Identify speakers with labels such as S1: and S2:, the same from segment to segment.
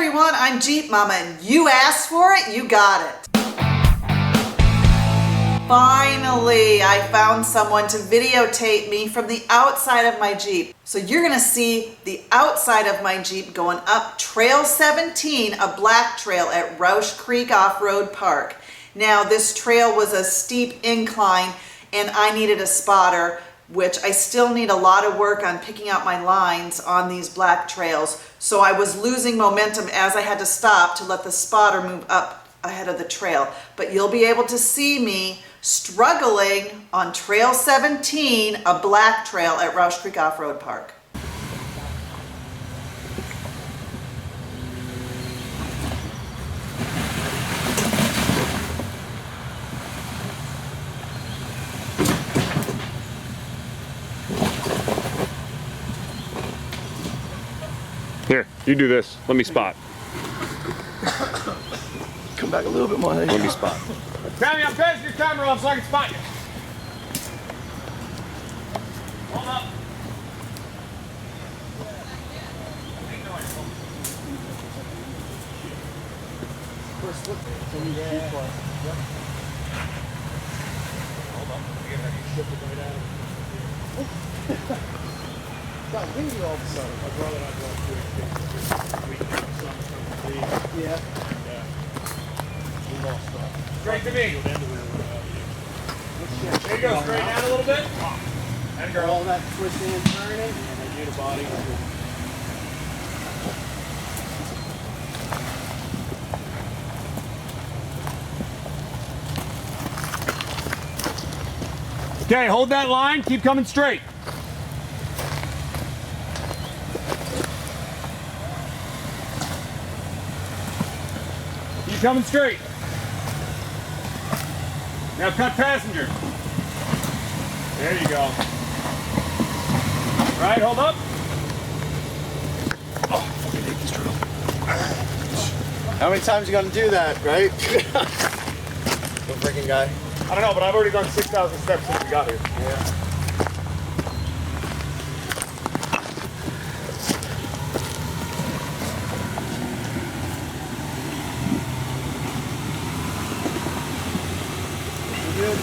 S1: everyone, I'm Jeep Mama, and you asked for it, you got it. Finally, I found someone to videotape me from the outside of my Jeep. So you're gonna see the outside of my Jeep going up Trail 17, a black trail at Rausch Creek Off-Road Park. Now this trail was a steep incline and I needed a spotter, which I still need a lot of work on picking out my lines on these black trails. So I was losing momentum as I had to stop to let the spotter move up ahead of the trail. But you'll be able to see me struggling on Trail 17, a black trail at Rausch Creek Off-Road Park.
S2: Here, you do this. Let me spot.
S3: Come back a little bit more.
S2: Let me spot. Sammy, I'm passing your camera off so I can spot you. Hold up. Hold up.
S3: Got windy all of a sudden.
S4: I'd rather not go through weekend, summer,
S3: Yeah.
S4: we lost stuff.
S2: Straight to me.
S4: Field end of it,
S2: There you go. Straighten out a little bit. And girl.
S3: All that twisting and turning.
S4: and they did a body.
S2: Okay, hold that line. Keep coming straight. Keep coming straight. Now cut passenger. There you go. Right, hold up.
S3: How many times you gonna do that, right? The freaking guy.
S2: I don't know, but I've already done 6,000 steps since we got here.
S3: Yeah. Good.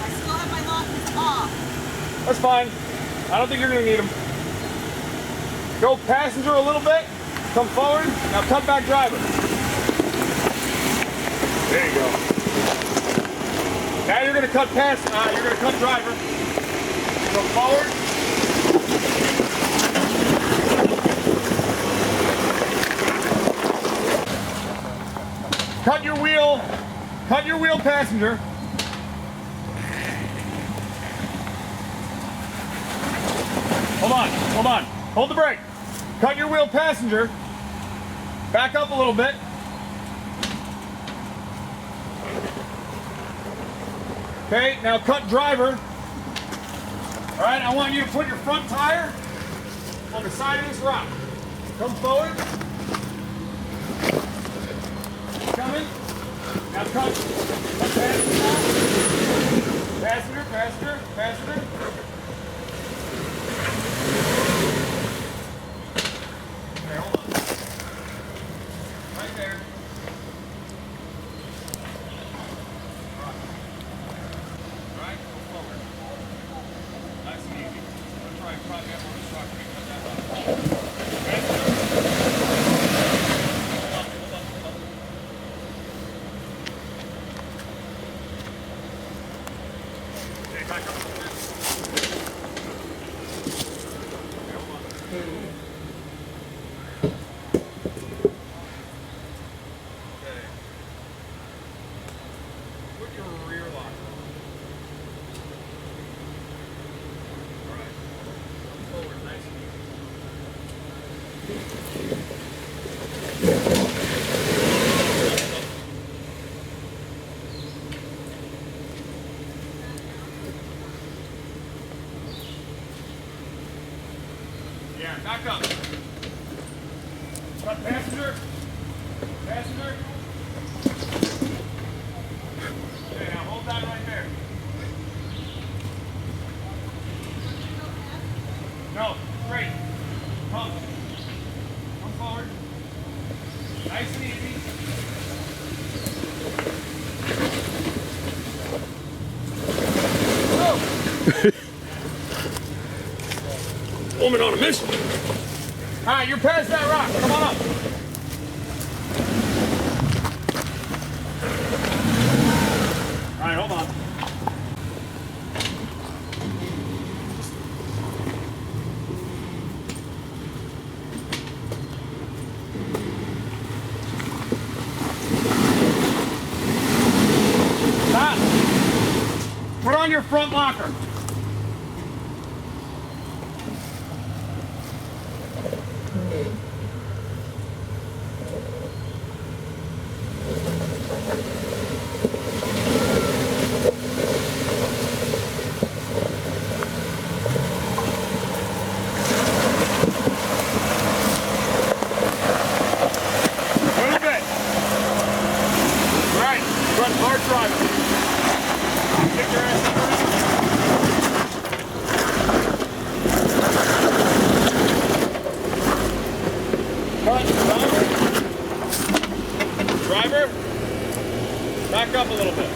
S1: I still have my lockers off.
S2: That's fine. I don't think you're gonna need them. Go passenger a little bit. Come forward. Now cut back driver. There you go. Now you're gonna cut you're gonna cut driver. Go forward. Cut your wheel passenger. Hold on. Hold the brake. Cut your wheel passenger. Back up a little bit. Okay, now cut driver. All right, I want you to put your front tire on the side of this rock. Come forward. Coming. Now cut passenger now. Passenger. Okay, hold on. Right there. All right, go forward. Nice and easy. I'm gonna try and prop you up on this rock. Cut that rock. Passenger. Hold up. Okay, back up a little bit. Okay, hold on. Okay. Put your rear lock on. All right. Come forward, nice and easy. Yeah, back up. Cut passenger. Okay, now hold that right there. Woman on a mission. All right, you're past that rock. Come on up. All right, hold on. Stop. Put on your front locker. Hard driver. Stick your ass up. Driver, back up a little bit.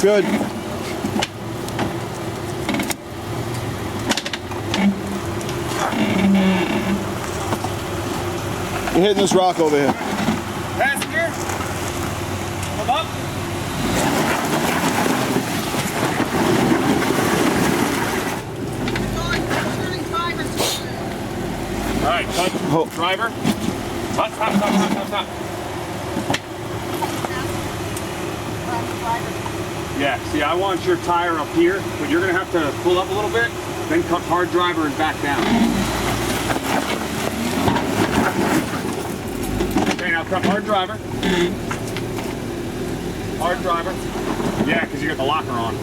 S3: Good. You're hitting this rock over here.
S2: Passenger, come up. All right, cut.
S3: Oh.
S2: Driver. Stop, stop, stop, stop, stop, stop. Yeah, see, I want your tire up here, but you're going to have to pull up a little bit, then cut hard driver and back down. Okay, now cut hard driver. Hard driver. Yeah, because you got the locker on.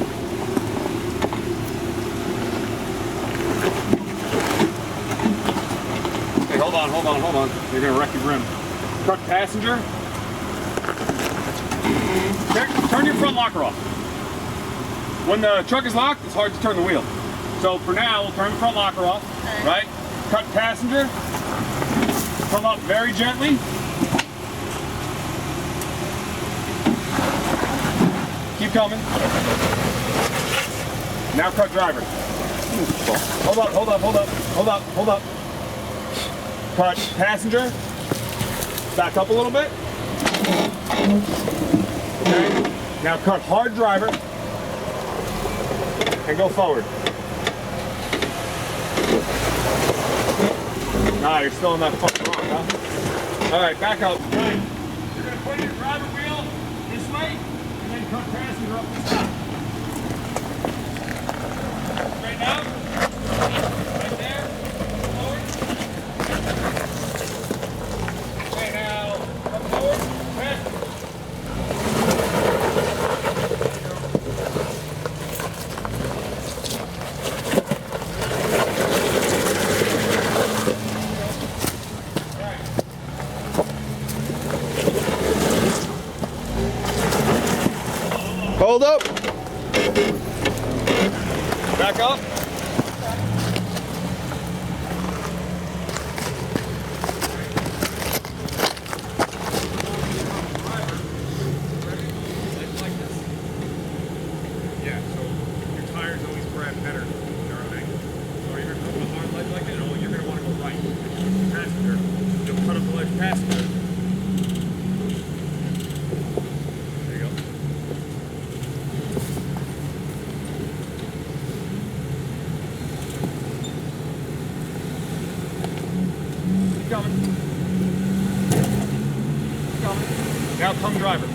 S2: Okay, hold on, hold on, hold on. You're going to wreck your rim. Cut passenger. Turn your front locker off. When the truck is locked, it's hard to turn the wheel. So for now, we'll turn the front locker off, right? Cut passenger. Come up very gently. Keep coming. Now cut driver. Hold up, hold up, hold up, hold up, hold up. Cut passenger. Back up a little bit. Okay. Now cut hard driver. And go forward. Nah, you're still in that fucking rock, huh? All right, back up. Right. You're gonna put your driver wheel this way, and then cut passenger up the top. Straight out. Right there. Forward. Okay, now come forward. Passenger.
S3: Hold up.
S2: Back up. Yeah, so your tires always grab better than your own angle. So you're going to put a hard ledge like that, you're going to want to go right. Passenger, you'll cut up the ledge passenger. There you go. Keep coming. Keep coming. Now come driver.